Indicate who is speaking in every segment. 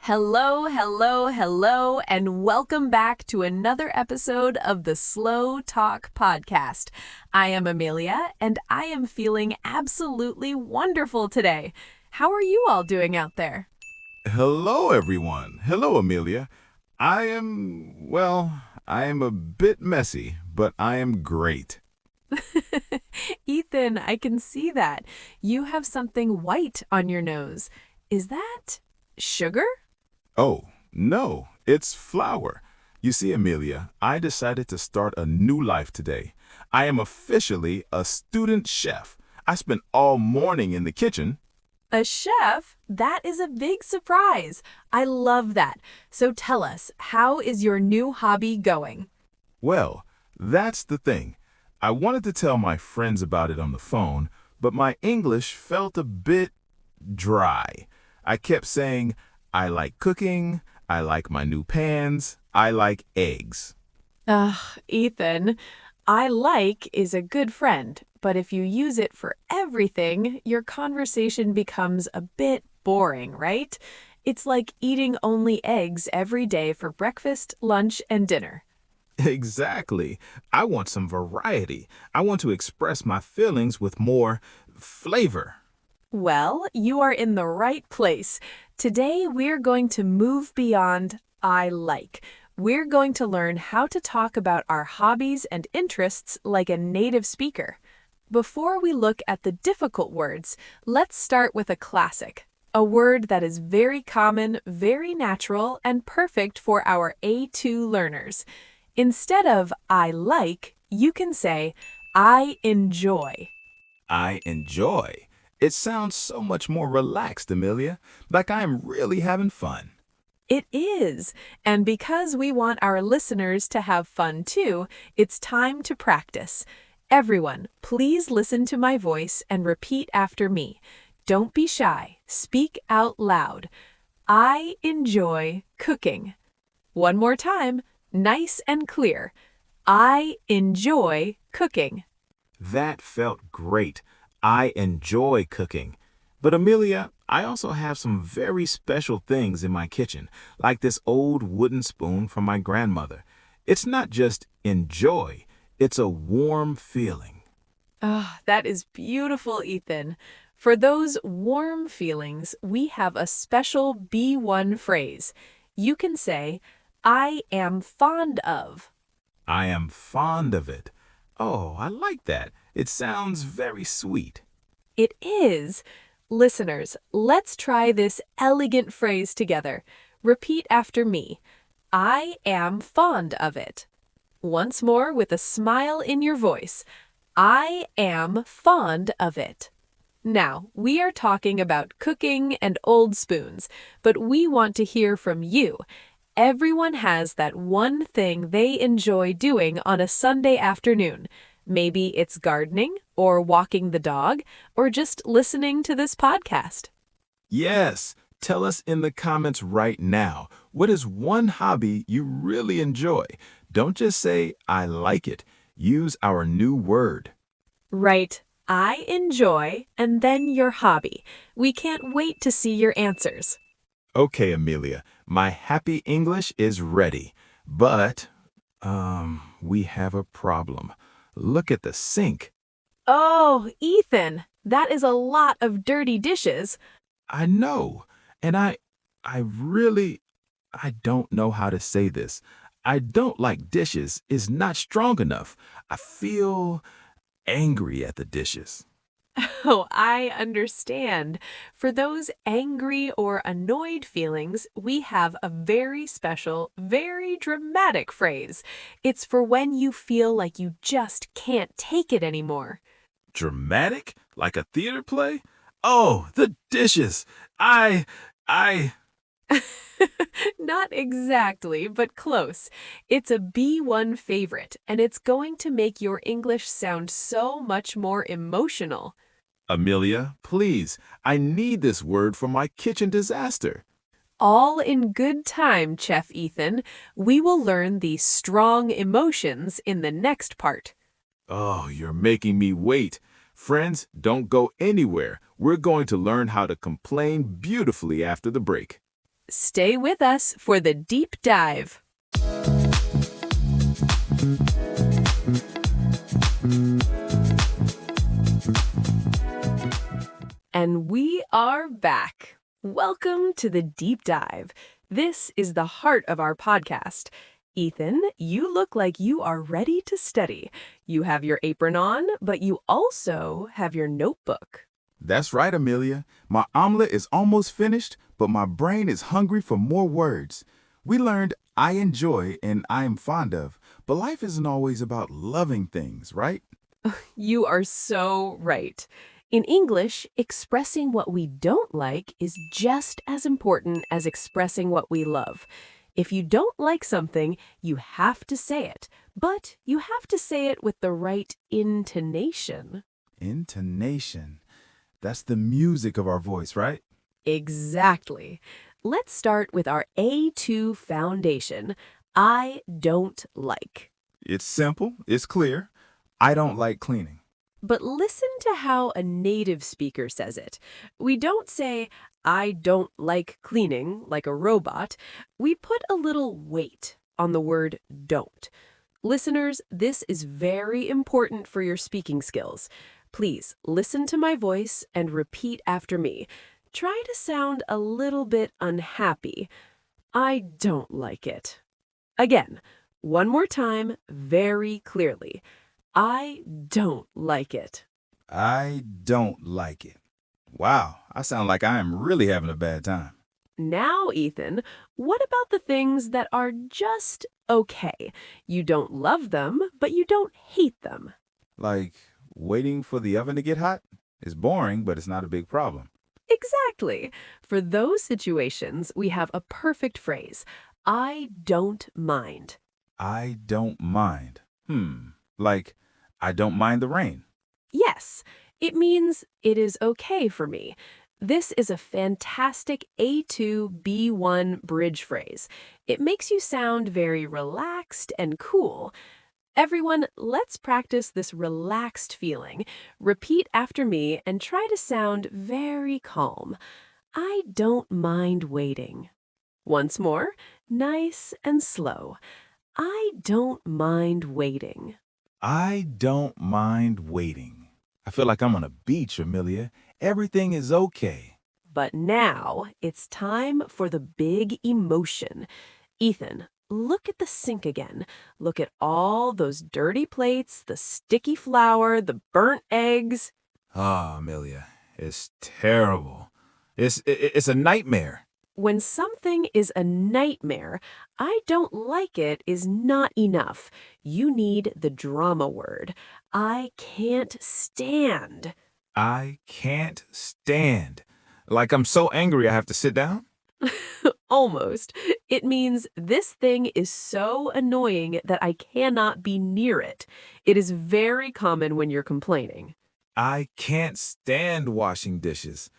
Speaker 1: Hello, hello, hello, and welcome back to another episode of the Slow Talk Podcast. I am Amelia, and I am feeling absolutely wonderful today. How are you all doing out there?
Speaker 2: Hello, everyone. Hello, Amelia. I am a bit messy, but I am great.
Speaker 1: Ethan, I can see that. You have something white on your nose. Is that sugar?
Speaker 2: Oh, no, it's flour. You see, Amelia, I decided to start a new life today. I am officially a student chef. I spent all morning in the kitchen.
Speaker 1: A chef? That is a big surprise. I love that. So tell us, how is your new hobby going?
Speaker 2: Well, that's the thing. I wanted to tell my friends about it on the phone, but my English felt a bit dry. I kept saying, I like cooking, I like my new pans, I like eggs.
Speaker 1: Ugh, Ethan, I like is a good friend, but if you use it for everything, your conversation becomes a bit boring, right? It's like eating only eggs every day for breakfast, lunch, and dinner.
Speaker 2: Exactly. I want some variety. I want to express my feelings with more flavor.
Speaker 1: Well, you are in the right place. Today, we're going to move beyond I like. We're going to learn how to talk about our hobbies and interests like a native speaker. Before we look at the difficult words, let's start with a classic, a word that is very common, very natural, and perfect for our A2 learners. Instead of I like, you can say I enjoy.
Speaker 2: I enjoy. It sounds so much more relaxed, Amelia, like I am really having fun.
Speaker 1: It is. And because we want our listeners to have fun too, it's time to practice. Everyone, please listen to my voice and repeat after me. Don't be shy. Speak out loud. I enjoy cooking. One more time, nice and clear. I enjoy cooking.
Speaker 2: That felt great. I enjoy cooking. But Amelia, I also have some very special things in my kitchen, like this old wooden spoon from my grandmother. It's not just enjoy, it's a warm feeling.
Speaker 1: Ah, that is beautiful, Ethan. For those warm feelings, we have a special B1 phrase. You can say, I am fond of.
Speaker 2: I am fond of it. Oh, I like that. It sounds very sweet.
Speaker 1: It is. Listeners, let's try this elegant phrase together. Repeat after me. I am fond of it. Once more with a smile in your voice. I am fond of it. Now, we are talking about cooking and old spoons, but we want to hear from you. Everyone has that one thing they enjoy doing on a Sunday afternoon. Maybe it's gardening, or walking the dog, or just listening to this podcast.
Speaker 2: Yes, tell us in the comments right now. What is one hobby you really enjoy? Don't just say, I like it. Use our new word.
Speaker 1: Write, I enjoy, and then your hobby. We can't wait to see your answers.
Speaker 2: Okay, Amelia, my happy English is ready. But, we have a problem. Look at the sink.
Speaker 1: Oh, Ethan, that is a lot of dirty dishes.
Speaker 2: I know. And I don't know how to say this. I don't like dishes is not strong enough. I feel angry at the dishes.
Speaker 1: Oh, I understand. For those angry or annoyed feelings, we have a very special, very dramatic phrase. It's for when you feel like you just can't take it anymore.
Speaker 2: Dramatic? Like a theater play? Oh, the dishes. I,
Speaker 1: Not exactly, but close. It's a B1 favorite, and it's going to make your English sound so much more emotional.
Speaker 2: Amelia, please, I need this word for my kitchen disaster.
Speaker 1: All in good time, Chef Ethan. We will learn the strong emotions in the next part.
Speaker 2: Oh, you're making me wait. Friends, don't go anywhere. We're going to learn how to complain beautifully after the break.
Speaker 1: Stay with us for the deep dive. And we are back. Welcome to the deep dive. This is the heart of our podcast. Ethan, you look like you are ready to study. You have your apron on, but you also have your notebook.
Speaker 2: That's right, Amelia. My omelet is almost finished, but my brain is hungry for more words. We learned I enjoy and I am fond of, but life isn't always about loving things, right?
Speaker 1: You are so right. In English, expressing what we don't like is just as important as expressing what we love. If you don't like something, you have to say it, but you have to say it with the right intonation.
Speaker 2: Intonation. That's the music of our voice, right?
Speaker 1: Exactly. Let's start with our A2 foundation. I don't like.
Speaker 2: It's simple, it's clear. I don't like cleaning.
Speaker 1: But listen to how a native speaker says it. We don't say, I don't like cleaning, like a robot. We put a little weight on the word don't. Listeners, this is very important for your speaking skills. Please listen to my voice and repeat after me. Try to sound a little bit unhappy. I don't like it. Again, one more time, very clearly. I don't like it.
Speaker 2: I don't like it. Wow, I sound like I am really having a bad time.
Speaker 1: Now, Ethan, what about the things that are just okay? You don't love them, but you don't hate them.
Speaker 2: Like, waiting for the oven to get hot? It's boring, but it's not a big problem.
Speaker 1: Exactly. For those situations, we have a perfect phrase. I don't mind.
Speaker 2: I don't mind. Like, I don't mind the rain.
Speaker 1: Yes, it means it is okay for me. This is a fantastic A2-B1 bridge phrase. It makes you sound very relaxed and cool. Everyone, let's practice this relaxed feeling. Repeat after me and try to sound very calm. I don't mind waiting. Once more, nice and slow. I don't mind waiting.
Speaker 2: I don't mind waiting. I feel like I'm on a beach, Amelia. Everything is okay.
Speaker 1: But now it's time for the big emotion. Ethan, look at the sink again. Look at all those dirty plates, the sticky flour, the burnt eggs.
Speaker 2: Ah, Amelia, it's terrible. It's a nightmare.
Speaker 1: When something is a nightmare, I don't like it is not enough. You need the drama word. I can't stand.
Speaker 2: I can't stand. Like I'm so angry I have to sit down?
Speaker 1: Almost. It means this thing is so annoying that I cannot be near it. It is very common when you're complaining.
Speaker 2: I can't stand washing dishes.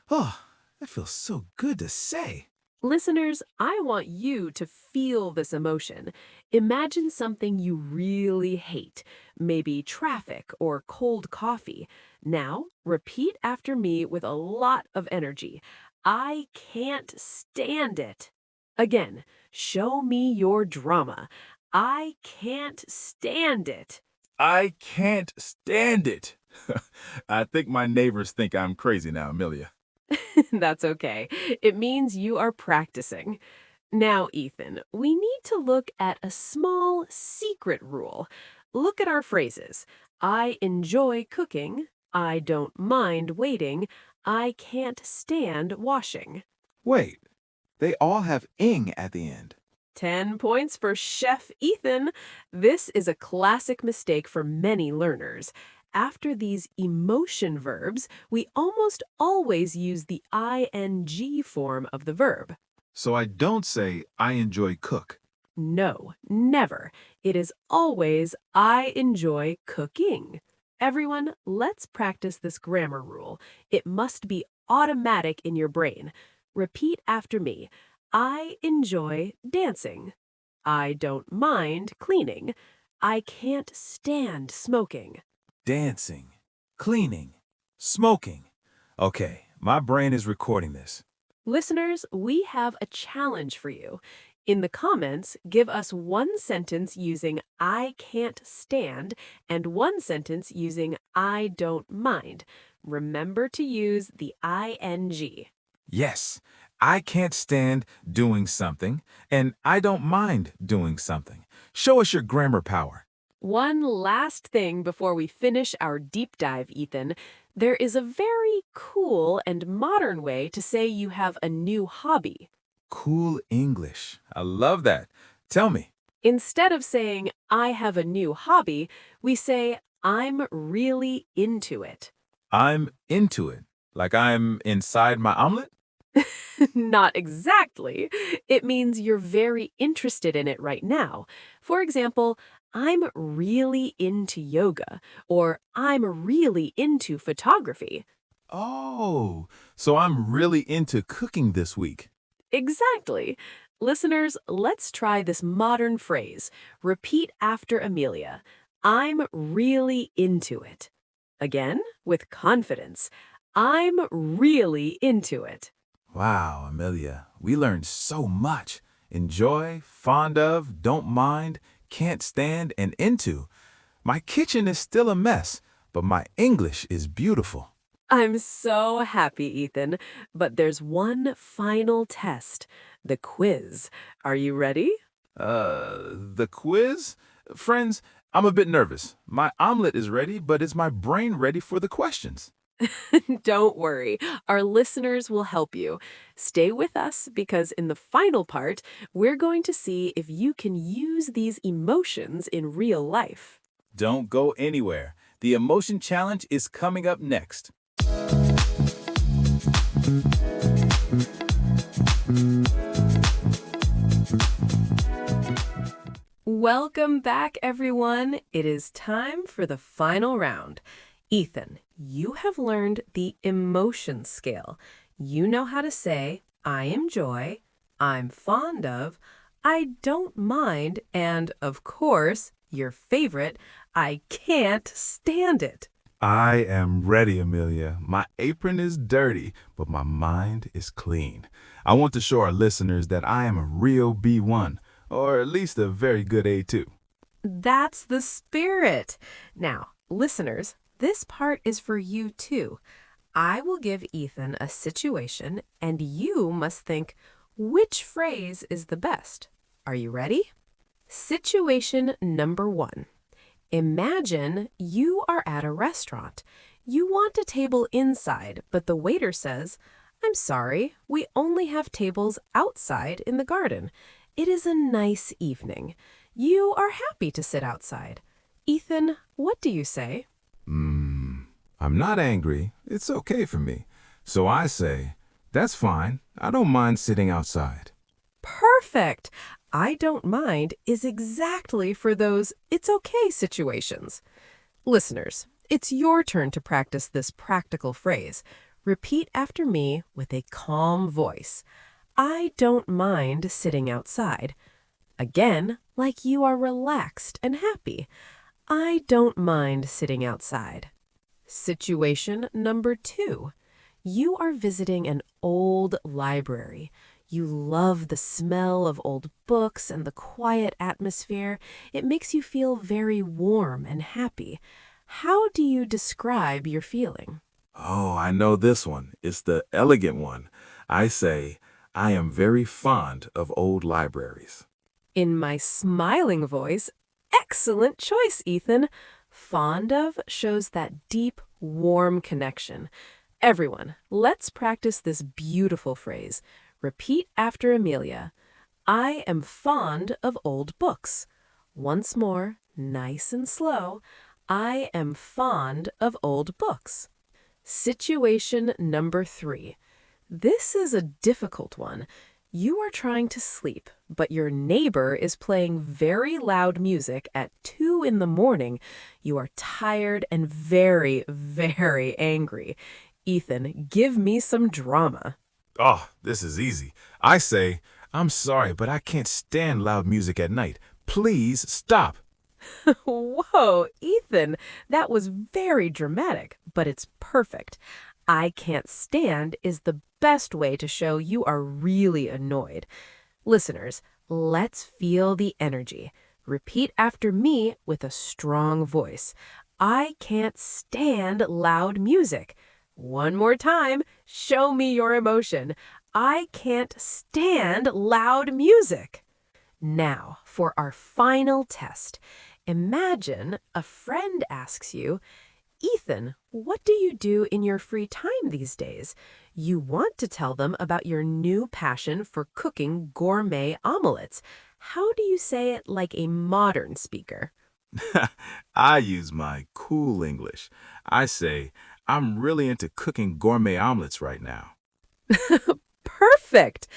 Speaker 2: Oh, that feels so good to say.
Speaker 1: Listeners, I want you to feel this emotion. Imagine something you really hate, maybe traffic or cold coffee. Now, repeat after me with a lot of energy. I can't stand it. Again, show me your drama. I can't stand it.
Speaker 2: I can't stand it. I think my neighbors think I'm crazy now, Amelia.
Speaker 1: That's okay. It means you are practicing. Now, Ethan, we need to look at a small secret rule. Look at our phrases. I enjoy cooking. I don't mind waiting. I can't stand washing.
Speaker 2: Wait, they all have ing at the end.
Speaker 1: 10 points for Chef Ethan. This is a classic mistake for many learners. After these emotion verbs, we almost always use the ing form of the verb.
Speaker 2: So I don't say I enjoy cook.
Speaker 1: No, never. It is always I enjoy cooking. Everyone, let's practice this grammar rule. It must be automatic in your brain. Repeat after me. I enjoy dancing. I don't mind cleaning. I can't stand smoking.
Speaker 2: Dancing, cleaning, smoking. Okay, my brain is recording this.
Speaker 1: Listeners, we have a challenge for you. In the comments, give us one sentence using I can't stand and one sentence using I don't mind. Remember to use the ing.
Speaker 2: Yes, I can't stand doing something, and I don't mind doing something. Show us your grammar power.
Speaker 1: One last thing before we finish our deep dive, Ethan. There is a very cool and modern way to say you have a new hobby.
Speaker 2: Cool English. I love that. Tell me.
Speaker 1: Instead of saying, I have a new hobby, we say, I'm really into it.
Speaker 2: I'm into it. Like I'm inside my omelet?
Speaker 1: Not exactly. It means you're very interested in it right now. For example, I'm really into yoga, or I'm really into photography.
Speaker 2: Oh, so I'm really into cooking this week.
Speaker 1: Exactly. Listeners, let's try this modern phrase. Repeat after Amelia. I'm really into it. Again, with confidence. I'm really into it.
Speaker 2: Wow, Amelia, we learned so much. Enjoy, fond of, don't mind, can't stand, and into. My kitchen is still a mess, but my English is beautiful.
Speaker 1: I'm so happy, Ethan. But there's one final test, the quiz. Are you ready?
Speaker 2: The quiz? Friends, I'm a bit nervous. My omelet is ready, but is my brain ready for the questions?
Speaker 1: Don't worry, our listeners will help you. Stay with us because in the final part, we're going to see if you can use these emotions in real life.
Speaker 2: Don't go anywhere. The emotion challenge is coming up next.
Speaker 1: Welcome back, everyone. It is time for the final round. Ethan, you have learned the emotion scale. You know how to say, I enjoy, I'm fond of, I don't mind, and of course, your favorite, I can't stand it.
Speaker 2: I am ready, Amelia. My apron is dirty, but my mind is clean. I want to show our listeners that I am a real B1, or at least a very good A2.
Speaker 1: That's the spirit. Now, listeners, this part is for you too. I will give Ethan a situation, and you must think which phrase is the best. Are you ready? Situation number 1. Imagine you are at a restaurant. You want a table inside, but the waiter says, I'm sorry, we only have tables outside in the garden. It is a nice evening. You are happy to sit outside. Ethan, what do you say?
Speaker 2: I'm not angry. It's okay for me. So I say, that's fine. I don't mind sitting outside.
Speaker 1: Perfect! I don't mind is exactly for those it's okay situations. Listeners, it's your turn to practice this practical phrase. Repeat after me with a calm voice. I don't mind sitting outside. Again, like you are relaxed and happy. I don't mind sitting outside. Situation number 2. You are visiting an old library. You love the smell of old books and the quiet atmosphere. It makes you feel very warm and happy. How do you describe your feeling?
Speaker 2: Oh, I know this one. It's the elegant one. I say, I am very fond of old libraries.
Speaker 1: In my smiling voice, excellent choice, Ethan. Fond of shows that deep, warm connection. Everyone, let's practice this beautiful phrase. Repeat after Amelia. I am fond of old books. Once more, nice and slow. I am fond of old books. Situation number 3. This is a difficult one. You are trying to sleep, but your neighbor is playing very loud music at 2 in the morning. You are tired and very, very angry. Ethan, give me some drama.
Speaker 2: Oh, this is easy. I say, I'm sorry, but I can't stand loud music at night. Please stop.
Speaker 1: Whoa, Ethan, that was very dramatic, but it's perfect. I can't stand is the best way to show you are really annoyed. Listeners, let's feel the energy. Repeat after me with a strong voice. I can't stand loud music. One more time, show me your emotion. I can't stand loud music. Now, for our final test. Imagine a friend asks you, Ethan, what do you do in your free time these days? You want to tell them about your new passion for cooking gourmet omelettes. How do you say it like a modern speaker?
Speaker 2: I use my cool English. I say, I'm really into cooking gourmet omelets right now.
Speaker 1: Perfect!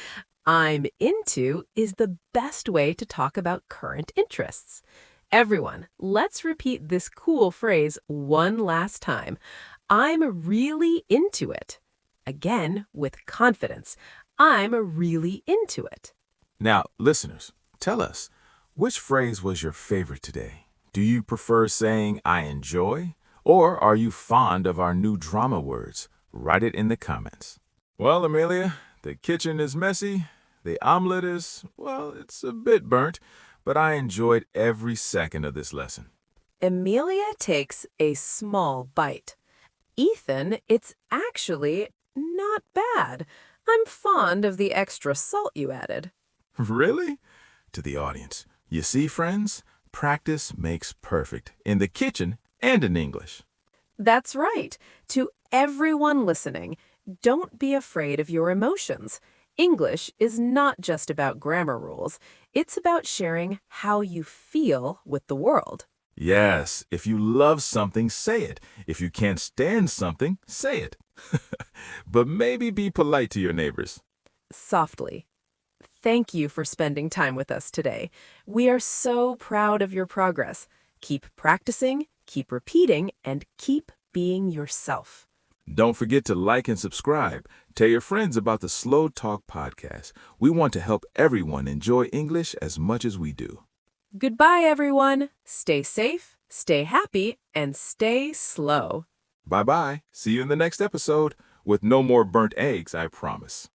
Speaker 1: I'm into is the best way to talk about current interests. Everyone, let's repeat this cool phrase one last time. I'm really into it. Again, with confidence. I'm really into it.
Speaker 2: Now, listeners, tell us, which phrase was your favorite today? Do you prefer saying I enjoy? Or are you fond of our new drama words? Write it in the comments. Well, Amelia, the kitchen is messy. The omelet is, well, it's a bit burnt, but I enjoyed every second of this lesson.
Speaker 1: Amelia takes a small bite. Ethan, it's actually not bad. I'm fond of the extra salt you added.
Speaker 2: Really? To the audience, you see, friends, practice makes perfect in the kitchen and in English.
Speaker 1: That's right. To everyone listening, don't be afraid of your emotions. English is not just about grammar rules. It's about sharing how you feel with the world.
Speaker 2: Yes, if you love something, say it. If you can't stand something, say it. But maybe be polite to your neighbors.
Speaker 1: Softly. Thank you for spending time with us today. We are so proud of your progress. Keep practicing, keep repeating, and keep being yourself.
Speaker 2: Don't forget to like and subscribe. Tell your friends about the Slow Talk podcast. We want to help everyone enjoy English as much as we do.
Speaker 1: Goodbye, everyone. Stay safe, stay happy, and stay slow.
Speaker 2: Bye-bye. See you in the next episode with no more burnt eggs, I promise.